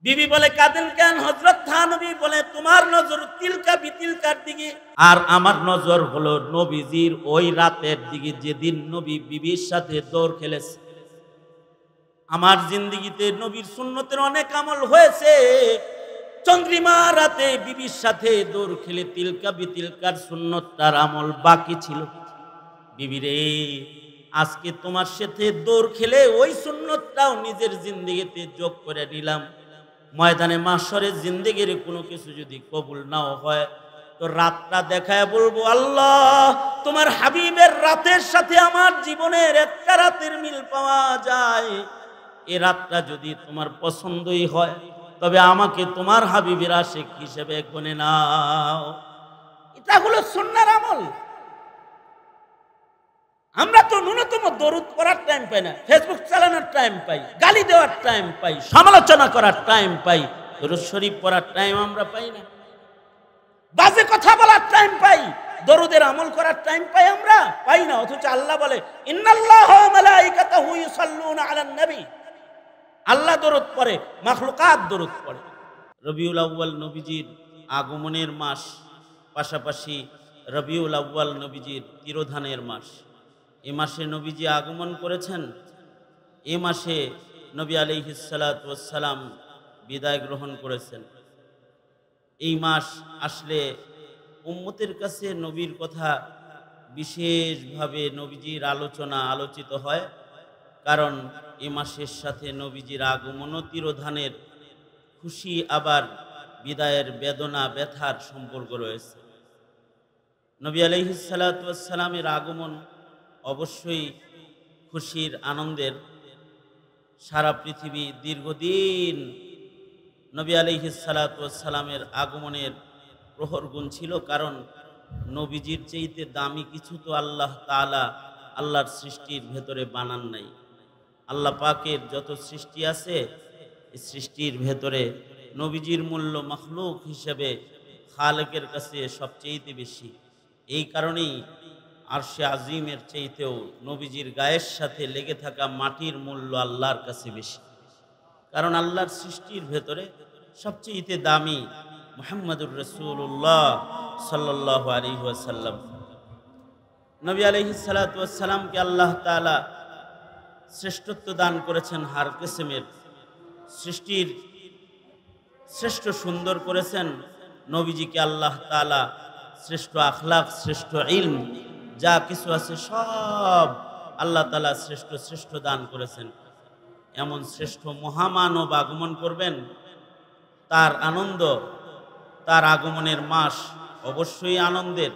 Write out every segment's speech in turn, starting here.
বিবি বলে কাঁদেন কেন হযরত থানবী বলে তোমার নজর তিলকা বিতিলকার দিকে আর আমার নজর হলো নবীজির ওই রাতের দিকে যেদিন নবী বিবির সাথে দৌড় খেলেছে। আমার জিন্দেগিতে নবীর সুন্নতের অনেক আমল হয়েছে, চন্দ্রিমা রাতে বিবির সাথে দৌড় খেলে তিলকা বিতিলকার সুন্নতটার আমল বাকি ছিল। বিবিরে আজকে তোমার সাথে দৌড় খেলে ওই সুন্নতটাও নিজের জিন্দেগিতে যোগ করে নিলাম। ময়দানে মাশরে জিন্দেগির কোনো কিছু যদি কবুল নাও হয় তো রাতটা দেখায় বলবো আল্লাহ তোমার হাবিবের রাতের সাথে আমার জীবনের একটা রাতের মিল পাওয়া যায়, এই রাতটা যদি তোমার পছন্দই হয় তবে আমাকে তোমার হাবিবের আশিক হিসেবে গণে নাও। এটা হলো সুন্নাহর আমল। আমরা তো ন্যূনতম দরুদ পড়ার টাইম পাই না, ফেসবুক চালানোর টাইম পাই, গালি দেওয়ার টাইম পাই, সমালোচনা করার টাইম পাই, দরুদ শরীফ পড়ার টাইম আমরা পাই না। বাজে কথা বলার টাইম পাই, দরুদের আমল করার টাইম পাই আমরা পাই না। অথচ আল্লাহ বলে ইন্নাল্লাহা ওয়া মালাইকাতাহু ইউসাল্লুনা আলান নবী, আল্লাহ দরুদ পড়ে, মাখলুকাত দরুদ পড়ে। রবিউল আউয়াল নবীজির আগমনের মাস, পাশাপাশি রবিউল আউয়াল নবীজির তিরোধানের মাস। এই মাসে নবীজি আগমন করেছেন, এই মাসে নবী আলাইহিস সালাতু ওয়াস সালাম বিদায় গ্রহণ করেছেন। এই মাস আসলে উম্মতের কাছে নবীর কথা বিশেষভাবে নবীজির আলোচিত হয়, কারণ এই মাসের সাথে নবীজির আগমন ও তিরোধানের খুশি আবার বিদায়ের বেদনা ব্যথার সম্পর্ক রয়েছে। নবী আলাইহিস সালাতু ওয়াস সালামের আগমন অবশ্যই খুশির আনন্দের। সারা পৃথিবী দীর্ঘদিন নবী আলাইহিস সালাতু ওয়াস সালামের আগমনের প্রহর গুনছিল, কারণ নবীজির চাইতে দামি কিছু তো আল্লাহ তাআলা আল্লাহর সৃষ্টির ভেতরে বানান নাই। আল্লাহ পাকের যত সৃষ্টি আছে এই সৃষ্টির ভেতরে নবীজির মূল্য মাখলুক হিসেবে খালেকের কাছে সবচেয়ে বেশি। এই কারণেই আরশে আজিমের চাইতেও নবীজির গায়ের সাথে লেগে থাকা মাটির মূল্য আল্লাহর কাছে বেশি, কারণ আল্লাহর সৃষ্টির ভেতরে সবচেয়ে দামি মুহাম্মদুর রাসূলুল্লাহ সাল্লাল্লাহু আলাইহি ওয়াসাল্লাম। নবী আলাইহিস সালাতু ওয়াস সালামকে আল্লাহ তাআলা শ্রেষ্ঠত্ব দান করেছেন হার কিসমের, সৃষ্টির শ্রেষ্ঠ সুন্দর করেছেন। নবীজিকে আল্লাহ তাআলা শ্রেষ্ঠ আখলাক, শ্রেষ্ঠ ইলম যা কিছু আছে সব আল্লাহ তাআলা শ্রেষ্ঠ দান করেছেন। এমন শ্রেষ্ঠ মহামানব আগমন করবেন, তার আনন্দ, তার আগমনের মাস অবশ্যই আনন্দের।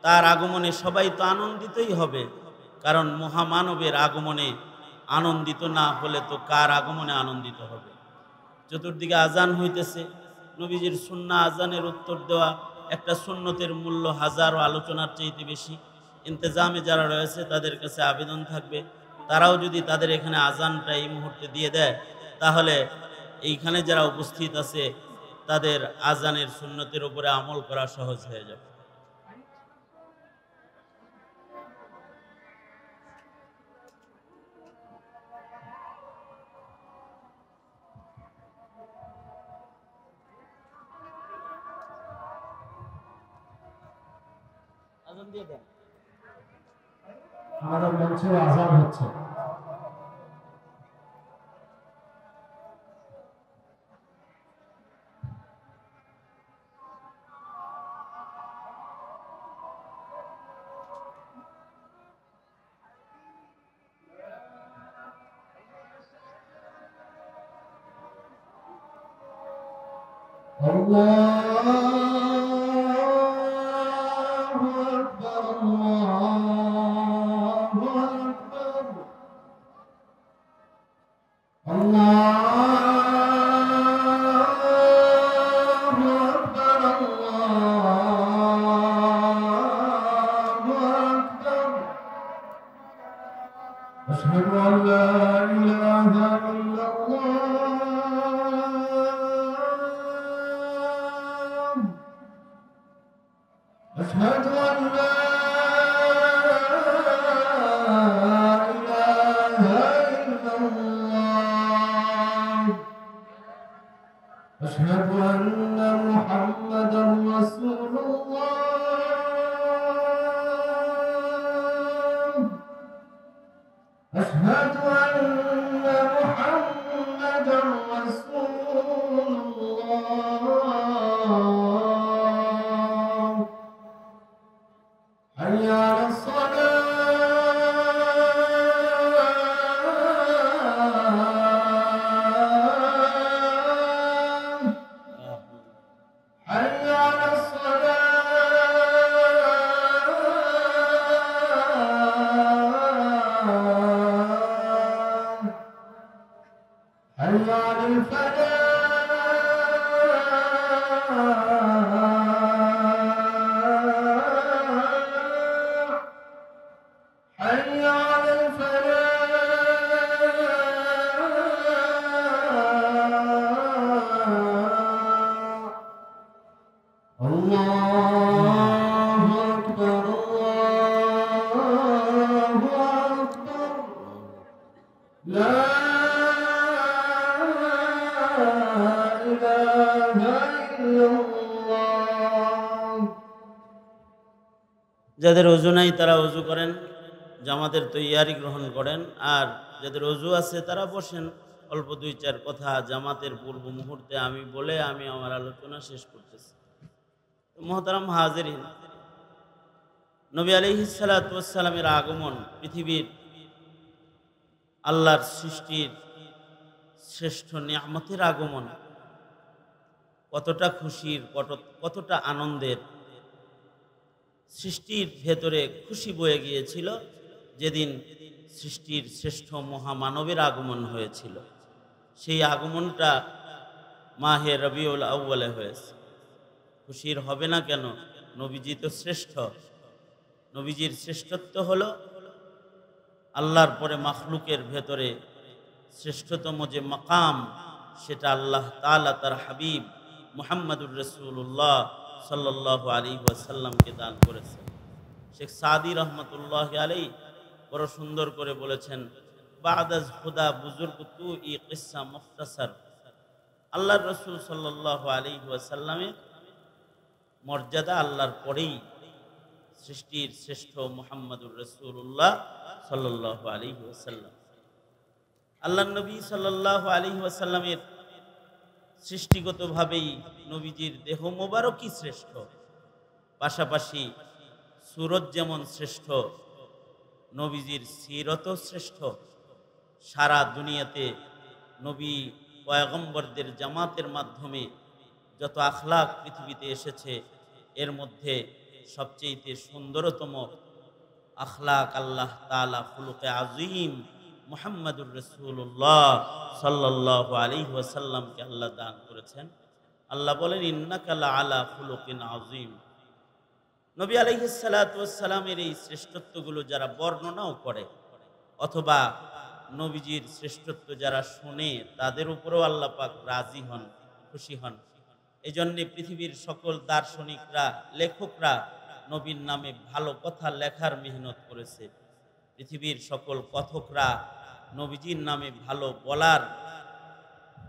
তার আগমনে সবাই তো আনন্দিতই হবে, কারণ মহামানবের আগমনে আনন্দিত না হলে তো কার আগমনে আনন্দিত হবে। চতুর্দিকে আজান হইতেছে, নবীজির সুন্নাহ আজানের উত্তর দেওয়া একটা সুন্নতের মূল্য হাজারো আলোচনার চাইতে বেশি। ইন্তেজামে যারা রয়েছে তাদের কাছে আবেদন থাকবে, তারাও যদি তাদের এখানে আজানটা এই মুহূর্তে দিয়ে দেয় তাহলে এইখানে যারা উপস্থিত আছে তাদের আজানের সুন্নতের উপরে আমল করা সহজ হয়ে যাবে। আজান দিয়ে দেন, আমাদের মঞ্চে আজান হচ্ছে। أشهد أن لا إله إلا الله أشهد أن لا إله إلا الله أشهد أن محمدا رسول الله أشهد أن محمدا رسول الله حي على الصلاة حي على الصلاة حي على الفلاح حي على الفلاح الله أكبر الله أكبر لا إله إلا الله যাদের ওযু নাই তারা ওযু করেন, জামাতের তৈয়ারি গ্রহণ করেন, আর যাদের ওযু আছে তারা বসেন। অল্প দুই চার কথা জামাতের পূর্ব মুহূর্তে আমি বলে আমি আমার আলোচনা শেষ করতেছি। মুহতারাম হাজিরিন, নবী আলাইহিস সালাতু ওয়াস সালামের আগমন পৃথিবীর আল্লাহর সৃষ্টির শ্রেষ্ঠ নিয়ামতের আগমন কতটা খুশির, কতটা আনন্দের। সৃষ্টির ভেতরে খুশি বয়ে গিয়েছিল যেদিন সৃষ্টির শ্রেষ্ঠ মহামানবের আগমন হয়েছিল। সেই আগমনটা মাহে রবিউল আউয়ালে হয়েছে। খুশির হবে না কেন? নবীজি তো শ্রেষ্ঠ। নবীজির শ্রেষ্ঠত্ব হলো আল্লাহর পরে মাখলুকের ভেতরে শ্রেষ্ঠতম যে মাকাম, সেটা আল্লাহ তাআলা তার হাবিব মুহাম্মদুর রাসূলুল্লাহ সাল্লাল্লাহু আলাইহি ওয়াসাল্লামকে দান করেছেন। শেখ সাদি রহমতুল্লাহ আলাইহি বড় সুন্দর করে বলেছেন, বাদাজ খুদা বুজুর্গ তু ই কিসসা মুখতাসার। আল্লাহর রাসূল সাল্লাল্লাহু আলাইহি ওয়াসাল্লামের মর্যাদা আল্লাহর পরেই সৃষ্টির শ্রেষ্ঠ মুহাম্মদুর রাসূলুল্লাহ সাল্লাল্লাহু আলাইহি ওয়াসাল্লাম। আল্লাহর নবী সাল্লাল্লাহু আলাইহি ওয়াসাল্লামের সৃষ্টিগতভাবেই নবীজির দেহ মোবারকই শ্রেষ্ঠ। পাশাপাশি সুরত যেমন শ্রেষ্ঠ, নবীজির সিরতও শ্রেষ্ঠ। সারা দুনিয়াতে নবী পয়গম্বরদের জামাতের মাধ্যমে যত আখলাক পৃথিবীতে এসেছে, এর মধ্যে সবচেয়ে সুন্দরতম আখলাক আল্লাহ তাআলা খুলুকে আযীম মুহাম্মদুর রাসূলুল্লাহ সাল্লাল্লাহু আলাইহি ওয়াসাল্লামকে আল্লাহ দান করেছেন। আল্লাহ বলেন, ইন্নাকা লাআলা খুলুকিন আযীম। নবী আলাইহিস সালাতু ওয়াস সালামের এই শ্রেষ্ঠত্বগুলো যারা বর্ণনাও করে অথবা নবীজির শ্রেষ্ঠত্ব যারা শুনে, তাদের উপরেও আল্লাহ পাক রাজি হন, খুশি হন। এই জন্যে পৃথিবীর সকল দার্শনিকরা, লেখকরা নবীর নামে ভালো কথা লেখার মেহনত করেছে। পৃথিবীর সকল কথকরা নবীজির নামে ভালো বলার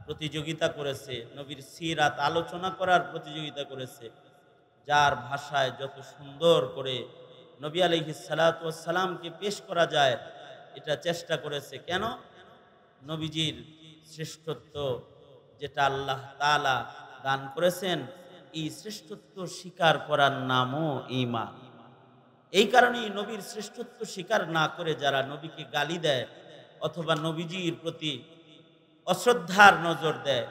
প্রতিযোগিতা করেছে, নবীর সিরাত আলোচনা করার প্রতিযোগিতা করেছে। যার ভাষায় যত সুন্দর করে নবী আলাইহিস সালাতু ওয়াস সালামকে পেশ করা যায়, এটা চেষ্টা করেছে। কেন? নবীজির শ্রেষ্ঠত্ব যেটা আল্লাহ তাআলা দান করেছেন, এই শ্রেষ্ঠত্ব স্বীকার করার নামও ঈমান। এই কারণেই নবীর শ্রেষ্ঠত্ব স্বীকার না করে যারা নবীকে গালি দেয় অথবা নবীজির প্রতি অশ্রদ্ধার নজর দেয়,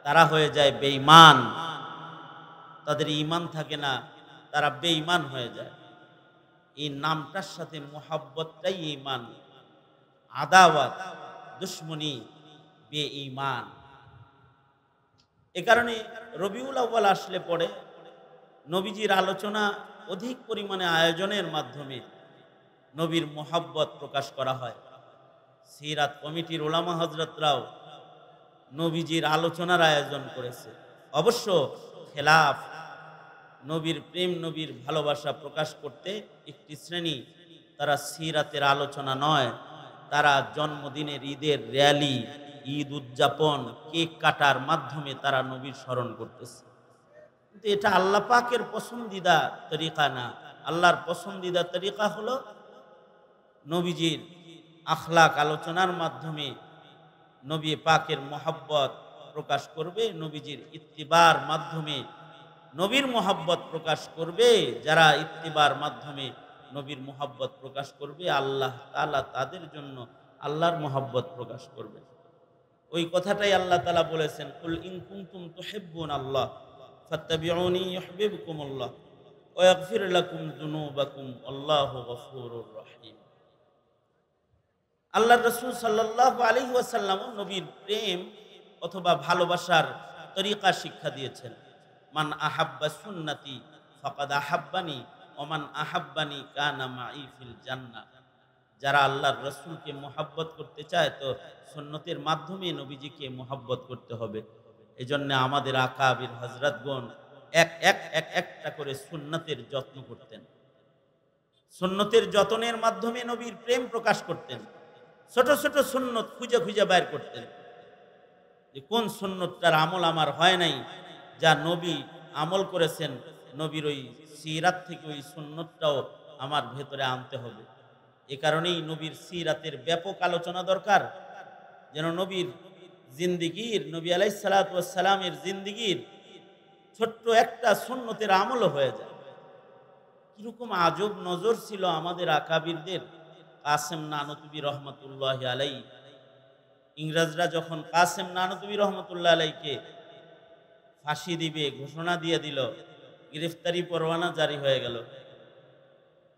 তারা হয়ে যায় বেঈমান। তাদের ঈমান থাকে না, তারা বেঈমান হয়ে যায়। এই নামটার সাথে মুহাব্বতটাই ঈমান, আদাওয়াত, দুশমনি বেঈমান। এ কারণে রবিউল আউয়াল আসলে পরে নবীজির আলোচনা অধিক পরিমাণে আয়োজনের মাধ্যমে নবীর মুহাব্বত প্রকাশ করা হয়। সিরাত কমিটির উলামা হযরতরাও নবীজির আলোচনার আয়োজন করেছে। অবশ্য খেলাফ, নবীর প্রেম, নবীর ভালোবাসা প্রকাশ করতে একটি শ্রেণী, তারা সিরাতের আলোচনা নয়, তারা জন্মদিনের ঈদের র্যালি, ঈদ উদযাপন, কেক কাটার মাধ্যমে তারা নবীর স্মরণ করতেছে। কিন্তু এটা আল্লাহ পাকের পছন্দিদা তরিকা না। আল্লাহর পছন্দিদা তরিকা হলো নবীজির আখলাক আলোচনার মাধ্যমে নবী পাকের মোহাব্বত প্রকাশ করবে, নবীজির ইত্তিবার মাধ্যমে নবীর মোহাব্বত প্রকাশ করবে। যারা ইত্তিবার মাধ্যমে নবীর মোহাব্বত প্রকাশ করবে, আল্লাহ তাআলা তাদের জন্য আল্লাহর মোহাব্বত প্রকাশ করবে। ওই কথাটাই আল্লাহ তাআলা বলেছেন, কুল ইন কুনতুম তুহিব্বুনাল্লাহ ফাত্তাবিউনি ইউহিব্বুকুমুল্লাহ ওয়া ইয়াগফির লাকুম যুনুবাকুম আল্লাহু গফুরুর রহিম। আল্লাহর রাসূল সাল্লাল্লাহু আলাইহি ওয়াসাল্লাম নবীর প্রেম অথবা ভালোবাসার তরিকা শিক্ষা দিয়েছেন। মান আহাব্বা সুন্নতি ফাকাদ আহাব্বানি ওয়া মান আহাব্বানি কানা মাই ফিল জান্নাহ। যারা আল্লাহর রাসূলকে মোহাব্বত করতে চায় তো সুন্নতের মাধ্যমে নবীজিকে মোহাব্বত করতে হবে। এজন্য আমাদের আকাবির হযরতগণ একটা করে সুন্নতের যত্ন করতেন। সুন্নতের যত্নের মাধ্যমে নবীর প্রেম প্রকাশ করতেন। ছোট ছোট সুন্নত খুঁজে খুঁজে বাইর করতেন যে কোন সুন্নতটার আমল আমার হয় নাই, যা নবী আমল করেছেন, নবীর ওই সিরাত থেকে ওই সুন্নতটাও আমার ভেতরে আনতে হবে। এ কারণেই নবীর সিরাতের ব্যাপক আলোচনা দরকার, যেন নবীর জিন্দিগির, নবী আলাইহিস সালাতু ওয়াস সালামের জিন্দিগির ছোট্ট একটা সুন্নতের আমলও হয়ে যায়। কিরকম আজব নজর ছিল আমাদের আকাবিরদের। কাসেম নানতুবি রহমতুল্লাহি আলাইহি, ইংরেজরা যখন কাসেম নানতুবি রহমতুল্লাহ আলাইকে ফাঁসি দিবে ঘোষণা দিয়ে দিল, গ্রেফতারি পরোয়ানা জারি হয়ে গেল।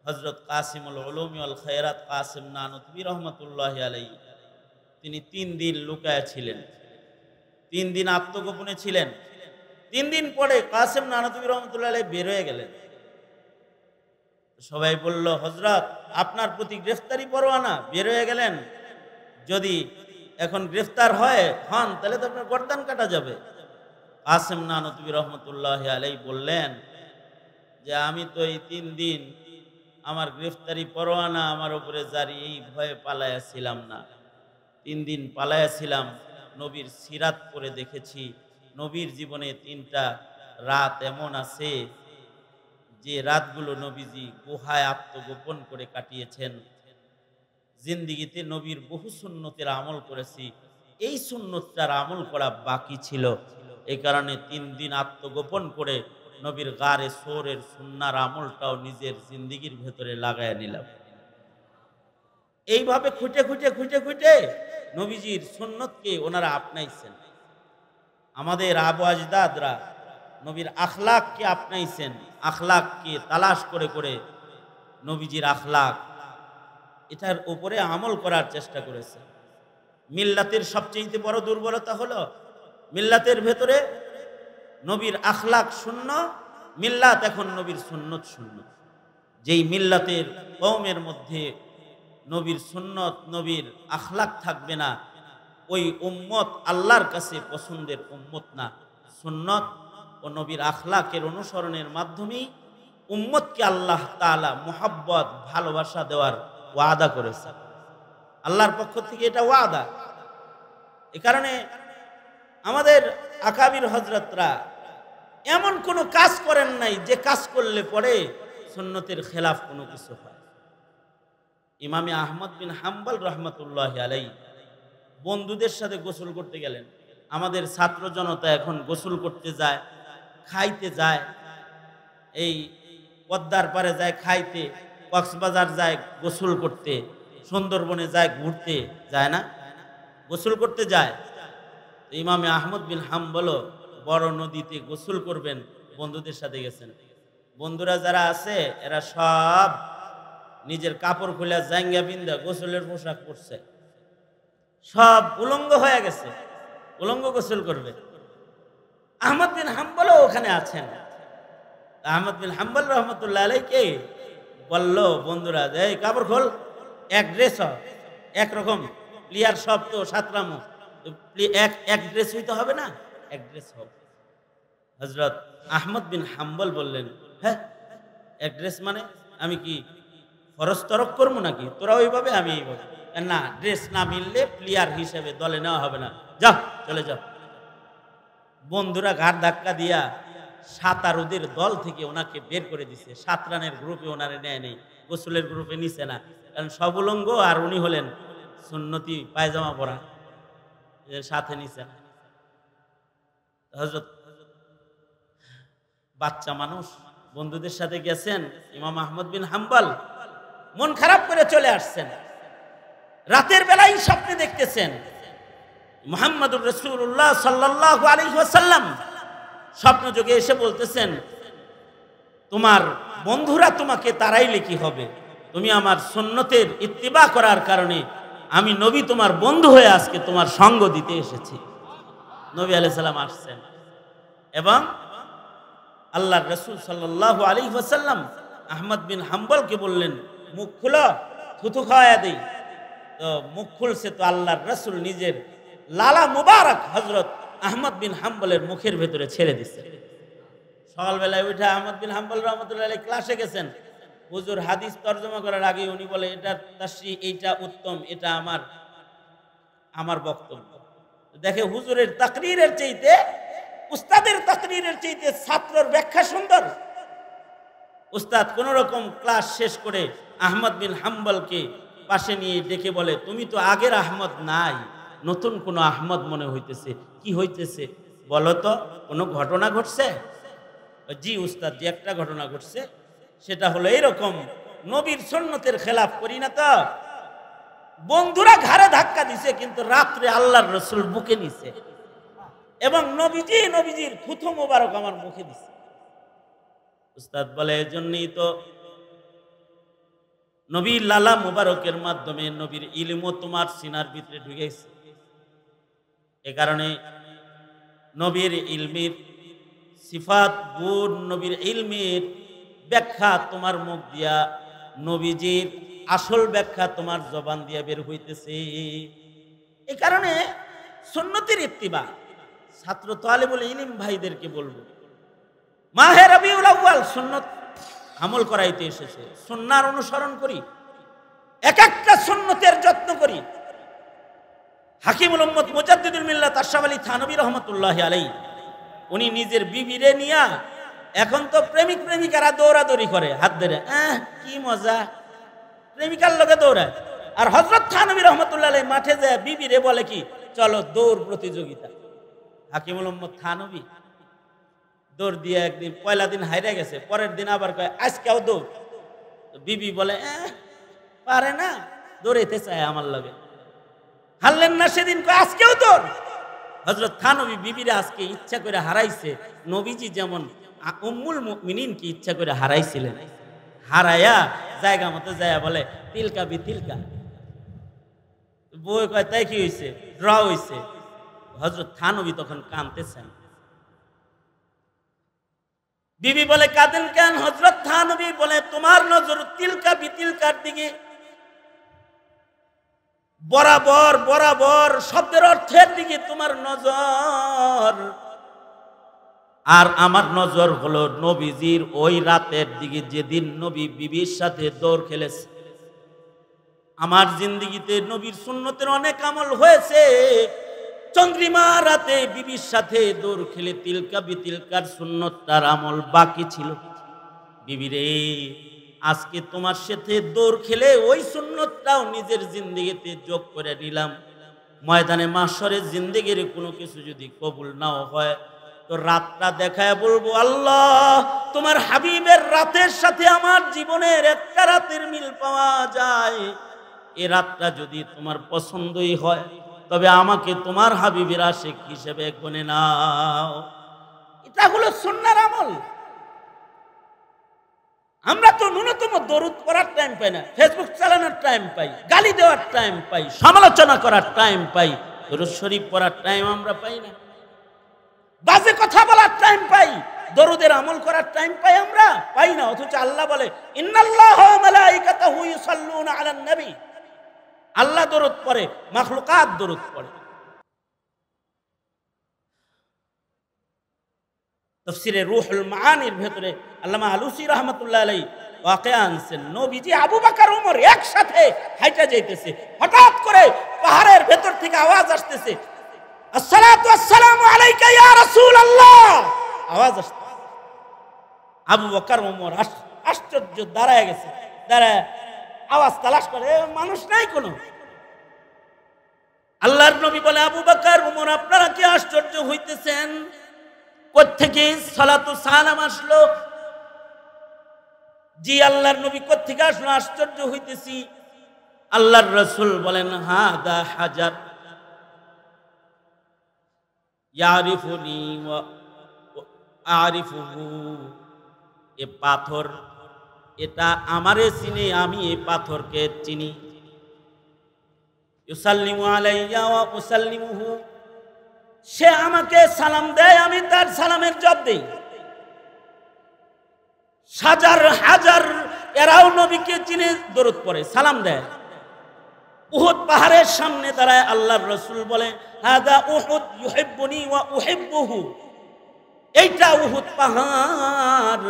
হযরত কাসিমুল উলুমি ওয়াল খায়রাত কাসেম নানতুবি রহমতুল্লাহি আলাইহি তিনি 3 দিন লুকায়া ছিলেন, 3 দিন আত্মগোপনে ছিলেন। 3 দিন পরে কাসেম নানতুবি রহমতুল্লাহ আলাইহি বের হয়ে গেলেন। সবাই বলল, হযরত আপনার প্রতি গ্রেফতারি পরোয়ানা, বের হয়ে গেলেন, যদি এখন গ্রেফতার হন তাহলে তো আপনার গর্দান কাটা যাবে। কাসেম নানতুবি রহমতুল্লাহি আলাইহি বললেন যে আমি তো এই 3 দিন আমার গ্রেফতারি পরোয়ানা আমার উপরে জারি, এই ভয়ে পালায়া ছিলাম না। 3 দিন পালায়া ছিলাম, নবীর সিরাত পড়ে দেখেছি নবীর জীবনে 3টা রাত এমন আছে যে রাতগুলো নবীজি গুহায় আত্মগোপন করে কাটিয়েছেন। জিন্দিগিতে নবীর বহু সুন্নতের আমল করেছি, এই সুন্নতটার আমল করা বাকি ছিল। এই কারণে 3 দিন আত্মগোপন করে নবীর গারে সোরের সুন্নার আমলটাও নিজের জিন্দিগির ভেতরে লাগায় নিলাম। এইভাবে খুঁটে খুঁটে খুঁটে খুঁটে নবীজির সুন্নতকে ওনারা আপনাইছেন। আমাদের আবু আজদাদরা নবীর আখলাককে আপনাইছেন, আখলাককে তালাশ করে করে নবীজির আখলাক এটার উপরে আমল করার চেষ্টা করেছে। মিল্লাতের সবচেয়ে বড় দুর্বলতা হলো মিল্লাতের ভেতরে নবীর আখলাক শূন্য, মিল্লাত এখন নবীর সুন্নত শূন্য। যেই মিল্লাতের কওমের মধ্যে নবীর সুন্নত, নবীর আখলাক থাকবে না, ওই উম্মত আল্লাহর কাছে পছন্দের উম্মত না। সুন্নত ও নবীর আখলাকের অনুসরণের মাধ্যমেই উম্মতকে আল্লাহ তাআলা মুহাব্বত, ভালোবাসা দেওয়ার ওয়াদা করেছে। আল্লাহর পক্ষ থেকে এটা ওয়াদা। এ কারণে আমাদের আকাবির হযরতরা এমন কোনো কাজ করেন নাই যে কাজ করলে পরে সুন্নতের খেলাফ কোনো কিছু হয়। ইমামে আহমদ বিন হাম্বল রহমতুল্লাহি আলাইহি বন্ধুদের সাথে গোসল করতে গেলেন। আমাদের ছাত্র জনতা এখন গোসল করতে যায়, খাইতে যায়, এই পদ্মার পারে যায় খাইতে, কক্সবাজার যায় গোসল করতে, সুন্দরবনে যায় ঘুরতে, যায় না, গোসল করতে যায়। ইমামে আহমদ বিন হাম্বল বড় নদীতে গোসল করবেন, বন্ধুদের সাথে গেছেন। বন্ধুরা যারা আছে এরা সব নিজের কাপড় খুলে জাঙ্গা বিন্দা গোসলের পোশাক পরছে, সব উলঙ্গ হয়ে গেছে, উলঙ্গ গোসল করবে। আহমদ বিন হাম্বলও ওখানে আছেন। আহমদ বিন হাম্বল রহমতুল্লাহ আলাইকে বলল বন্ধুরা, এই কাপড় খোল, এক ড্রেস একরকম প্লেয়ার সব তো সাতরামো, এক ড্রেস হইতে হবে না, এক ড্রেস হবে। হযরত আহমদ বিন হাম্বল বললেন, হ্যাঁ এক ড্রেস মানে আমি কি ফরজ তরক করবো নাকি? তোরা ওইভাবে আমি এইভাবে। না, ড্রেস না মিললে প্লেয়ার হিসেবে দলে নেওয়া হবে না, যাও চলে যাও। বন্ধুরা ঘাট ধাক্কা দিয়া সাঁতারুদের দল থেকে ওনাকে বের করে দিছে। 7 রানের গ্রুপে ওনারে নেয় নেই, গোসলের গ্রুপে নিছে না, কারণ সব উলঙ্গ আর উনি হলেন সুন্নতি পায়জামা পরা, এর সাথে নিছে না। হযরত বাচ্চা মানুষ বন্ধুদের সাথে গেছেন, ইমাম আহমদ বিন হাম্বল মন খারাপ করে চলে আসছেন। রাতের বেলায় স্বপ্নে দেখতেছেন মুহাম্মদুর রাসূলুল্লাহ সাল্লাল্লাহু আলাইহি ওয়াসাল্লাম স্বপ্ন যোগে এসে বলতেছেন, তোমার বন্ধুরা তোমাকে তাড়াইলে কি হবে, তুমি আমার সুন্নতের ইত্তিবা করার কারণে আমি নবী তোমার বন্ধু হয়ে আজকে তোমার সঙ্গ দিতে এসেছি। নবী আলাইহিস সালাম আসছেন এবং আল্লাহর রাসূল সাল্লাল্লাহু আলাইহি ওয়াসাল্লাম আহমদ বিন হাম্বলকে বললেন, মুখ খুলো, থুতু খাওয়ায়া দেই। তো মুখ খুলছে, তো আল্লাহর রাসূল নিজের লালা মুবারক হযরত আহমদ বিন হাম্বলের মুখের ভেতরে ছেড়ে দিচ্ছে। সকালবেলায় উঠে আহমদ বিন হাম্বল রহমতুল্লাহ আলাইহি ক্লাসে গেছেন। হুজুর হাদিস তরজমা করার আগে উনি বলে, এটা তাশরিহ, এইটা উত্তম, এটা আমার বক্তব্য। দেখে হুজুরের তাকরীরের চাইতে, উস্তাদের তাকরীরের চাইতে ছাত্রর ব্যাখ্যা সুন্দর। উস্তাদ কোন রকম ক্লাস শেষ করে আহমদ বিন হাম্বলকে পাশে নিয়ে ডেকে বলে, তুমি তো আগের আহমদ নাই, নতুন কোন আহমদ মনে হইতেছে, কি হইতেছে বলো তো, কোনো ঘটনা ঘটছে? জি উস্তাদ, যে একটা ঘটনা ঘটছে, সেটা হলো এইরকম, নবীর সুন্নতের খেলাফ করি না তো, বন্ধুরা ঘাড়ে ধাক্কা দিছে, কিন্তু রাত্রে আল্লাহর রাসূল বুকে নিছে এবং নবীজির থুথু মোবারক আমার মুখে দিছে। উস্তাদ বলে, এজন্যই তো নবীর লালা মুবারকের মাধ্যমে নবীর ইলমও তোমার সিনার ভিতরে ঢুকেছে। এ কারণে নবীর ইলমের সিফাত, গুণ, নবীর ইলমের ব্যাখ্যা তোমার মুখ দিয়া, নবীজির আসল ব্যাখ্যা তোমার জবান দিয়া বের হইতেছে। এই কারণে সুন্নতের ইত্তিবা ছাত্র তালিবুল ইলম ভাইদেরকে বলবো, মাহে রবিউল আউয়াল সুন্নত আমল করাইতে এসেছে, সুন্নাহর অনুসরণ করি, এক একটা সুন্নতের যত্ন করি। হাকিমুল উম্মত মুজাদ্দিদুল মিল্লাত আশরাফ আলী থানভী রহমাতুল্লাহি আলাইহি, উনি নিজের বিবিরে নিয়া, এখন তো প্রেমিক প্রেমিকারা দৌড়াদৌড়ি করে হাত ধরে, কি মজা, প্রেমিকার লগে দৌড়ায়। আর হযরত থানভী রহমাতুল্লাহি আলাইহি মাঠে যায় বিবিরে বলে কি, চলো দৌড় প্রতিযোগিতা। হাকিমুল উম্মত থানভী দৌড় দিয়ে একদিন পয়লা দিন হাইরে গেছে, পরের দিন আবার কয় আজকেও দৌড়। বিবি বলে, পারে না, দৌড়াইতে চায় আমার লগে। হারলেন না সেদিন, কয় আজকেও দৌড়। হযরত থানভী বিবিরে আজকে ইচ্ছা করে হারাইছে, নবীজি যেমন উম্মুল মুমিনিনকে ইচ্ছা করে হারাইছিলেন। হারাইয়া জায়গা মতো যায় বলে, তিলকা বি তিলকা। বই কয় তাই কি হয়েছে, ড্র হয়েছে। হযরত থানভী তখন কাঁদতেছেন। বিবি বলে, কাঁদেন কেন? হযরত থানভী বলে, তোমার নজর তিলকা বি তিলকার দিকে, বরাবর বরাবর শব্দের অর্থের দিকে তোমার নজর, আর আমার নজর হলো নবীজির ওই রাতের দিকে যেদিন নবী বিবির সাথে দৌড় খেলেছে। আমার জিন্দেগিতে নবীর সুন্নতের অনেক আমল হয়েছে, চন্দ্রিমা রাতে বিবির সাথে দৌড় খেলে তিলকা বি তিলকার সুন্নতটার আমল বাকি ছিল। বিবিরে, আজকে তোমার সাথে দৌড় খেলে ওই সুন্নতটাও নিজের জিন্দেগিতে যোগ করে নিলাম। ময়দানে মাশরের জিন্দেগির কোনো কিছু যদি কবুল নাও হয়, তো রাতটা দেখায় বলবো, আল্লাহ তোমার হাবিবের রাতের সাথে আমার জীবনের একটা রাতের মিল পাওয়া যায়, এ রাতটা যদি তোমার পছন্দই হয়, তবে আমাকে তোমার হাবিবের আশিক হিসেবে গণে নাও। এটা হলো সুন্নাহর আমল। আমরা তো ন্যূনতম দরুদ পড়ার টাইম পাই না, ফেসবুক চালানোর টাইম পাই, গালি দেওয়ার টাইম পাই, সমালোচনা করার টাইম পাই, দরুদ শরীফ পড়ার টাইম আমরা পাই না। বাজে কথা বলার টাইম পাই, দরুদের আমল করার টাইম পাই আমরা পাই না। অথচ আল্লাহ বলে, ইন্নাল্লাহ ওয়া মালাইকাতাহু ইউসাল্লুনা আলান নবী, আল্লাহ দরুদ পড়ে, মাখলুকাত দরুদ পড়ে। তাফসীরে রূহুল মাআনির ভেতরে আল্লামা আলুসী রাহমাতুল্লাহ আলাইহি ওয়াকিয়া আনছেন। নবীজি আবু বকর ওমর একসাথে হাইটা যাইতেছে, হঠাৎ করে পাহাড়ের ভেতর থেকে আওয়াজ আসতেছে, আসসালাতু আসসালামু আলাইকা ইয়া রাসূলুল্লাহ। আওয়াজ আসছে। আবু বকর ওমর আশ্চর্য দাঁড়ায় গেছে, দাঁড়ায় আওয়াজ তালাশ করে, মানুষ নাই কোনো। আল্লাহর নবী বলে, আবু বকর ওমর আপনারা কি আশ্চর্য হইতেছেন? কোত্থেকে সালাতু সালাম আসলো? জি আল্লাহর নবী কোত্থেকে আসলো? আশ্চর্য হইতেছি। আল্লাহর রাসূল বলেন, হাদা হাজার ইয়ারিফুনি ওয়া আরিফুহু। এ পাথর, এটা আমারে চিনে, আমি এই পাথরকে চিনি। ইউসাল্লিমু আলাইয়া ওয়া উসাল্লিমুহু। সে আমাকে সালাম দেয়, আমি তার সালামের জবাব দেই। হাজার হাজার এরাও নবীকে চিনে দরুদ পড়ে, সালাম দেয়। উহুদ পাহাড়ের সামনে দাঁড়ায় আল্লাহর রাসূল বলে, হাদা উহুদ ইউহিব্বুনি ওয়া উহিব্বুহু। এইটা উহুদ পাহাড়,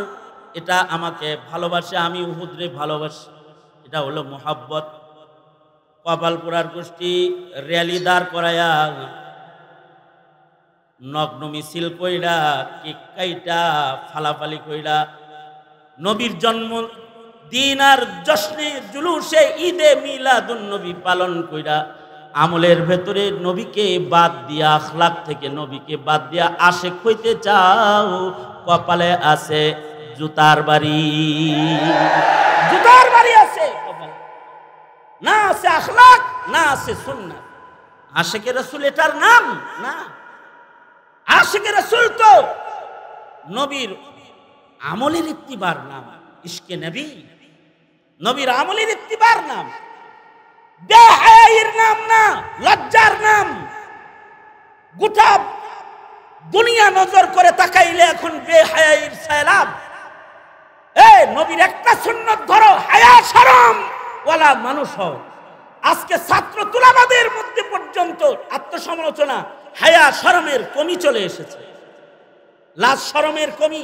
এটা আমাকে ভালোবাসে, আমি উহুদরে ভালোবাসি। এটা হলো মুহাব্বত। কপালপুরার গোষ্ঠী র্যালি দাঁড় করায়া, নগ্ন মিছিল কইরা, কেক কাইটা, ফালাফালি কইরা, নবীর জন্ম দিন আর জশ্নে জুলুসে ঈদে মিলাদুন নবী পালন কইরা, আমলের ভেতরে নবীকে বাদ দিয়া, আখলাক থেকে নবীকে বাদ দিয়া আশেক হইতে চাও, কপালে আছে জুতার বাড়ি। জুতার বাড়ি আছে কপালে, না আছে আখলাক, না আছে সুন্নাত। আশেকে রাসূল এটার নাম না। আশেকে রাসূল তো নবীর আমলের ইত্তিবার নাম, ইশকে নবী নবীর আমলের ইত্তিবার নাম, বেহায়ার নাম না, লজ্জার নাম। গোটা দুনিয়া নজর করে তাকাইলে এখন বেহায়ার সায়লাব। নবীর একটা সুন্নাত ধরো, হায়া শরম ওয়ালা মানুষ হও। আজকে ছাত্র তুলাবাদের মধ্যে পর্যন্ত আত্মসমালোচনা, হায়া শরমের কমি চলে এসেছে। লাজ শরমের কমি,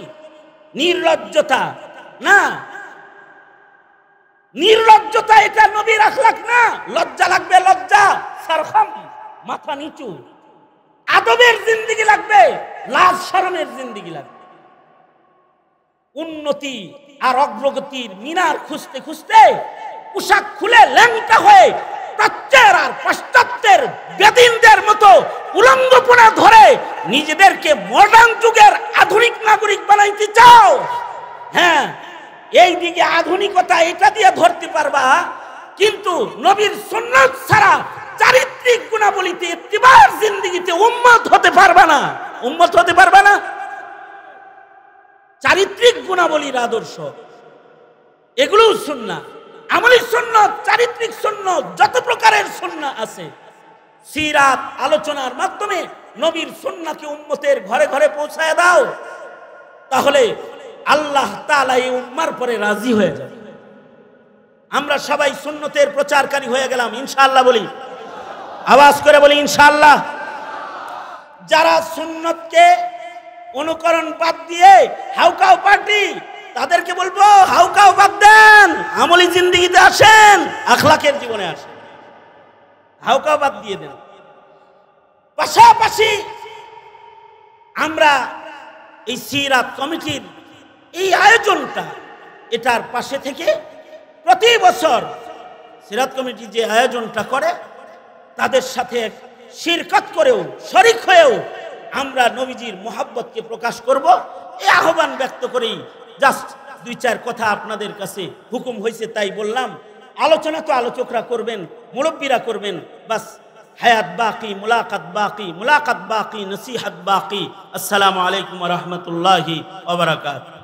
নির্লজ্জতা না, নির্লজ্জতা এটা নবীর আখলাক না। লজ্জা লাগবে, লজ্জা, সারখাম, মাথা নিচু, আদবের জিন্দেগি লাগবে, লাজ শরমের জিন্দেগি লাগবে। উন্নতি আর অগ্রগতির মিনার খুঁজতে খুঁজতে পোশাক খুলে ল্যাংটা হয়ে প্রাচ্যের আর পাশ্চাত্যের বেদিনদের মতো উলঙ্গপনা ধরে নিজেদেরকে মডার্ন যুগের আধুনিক নাগরিক বানাইতে চাও। হ্যাঁ, এই দিকে আধুনিকতা এটা দিয়ে ধরতে পারবা, কিন্তু নবীর সুন্নাত ছাড়া চারিত্রিক গুণাবলীতে ইত্তিবার জিন্দেগিতে উম্মত হতে পারবা না। উম্মত হতে পারবা না। চারিত্রিক গুণাবলীর আদর্শ, এগুলো সুন্নাত, আমলি সুন্নাত, চারিত্রিক সুন্নাত, যত প্রকারের সুন্নাত আছে, সিরাত আলোচনার মাধ্যমে নবীর সুন্নাতকে উম্মতের ঘরে ঘরে পৌঁছায় দাও, তাহলে আল্লাহ তাআলা এই উম্মার পরে রাজি হয়ে যাবে। আমরা সবাই সুন্নতের প্রচারকারী হয়ে গেলাম ইনশাআল্লাহ। বলি, আওয়াজ করে বলি ইনশাআল্লাহ। যারা সুন্নতকে অনুকরণ বাদ দিয়ে হাউকাও পার্টি, তাদেরকে বলবো হাউকাও বাদ দেন, আমলি জিন্দেগিতে আসেন, আখলাকের জীবনে আসেন, হাউকাও বাদ দিয়ে দেন। পাশাপাশি আমরা এই সিরাত কমিটির এই আয়োজনটা, এটার পাশে থেকে প্রতি বছর সিরাত কমিটি যে আয়োজনটা করে, তাদের সাথে শিরকত করেও, শরীক হয়েও আমরা নবীজির মোহাব্বতকে প্রকাশ করব, এই আহ্বান ব্যক্ত করেই জাস্ট দুই চার কথা আপনাদের কাছে হুকুম হয়েছে তাই বললাম। আলোচনা তো আলোচকরা করবেন, মুরব্বীরা করবেন, বাস হায়াত বাকি, মুলাকাত বাকি, মুলাকাত বাকি, নসিহত বাকি। আসসালামু আলাইকুম ওয়া রাহমাতুল্লাহি ওয়া বারাকাতুহু।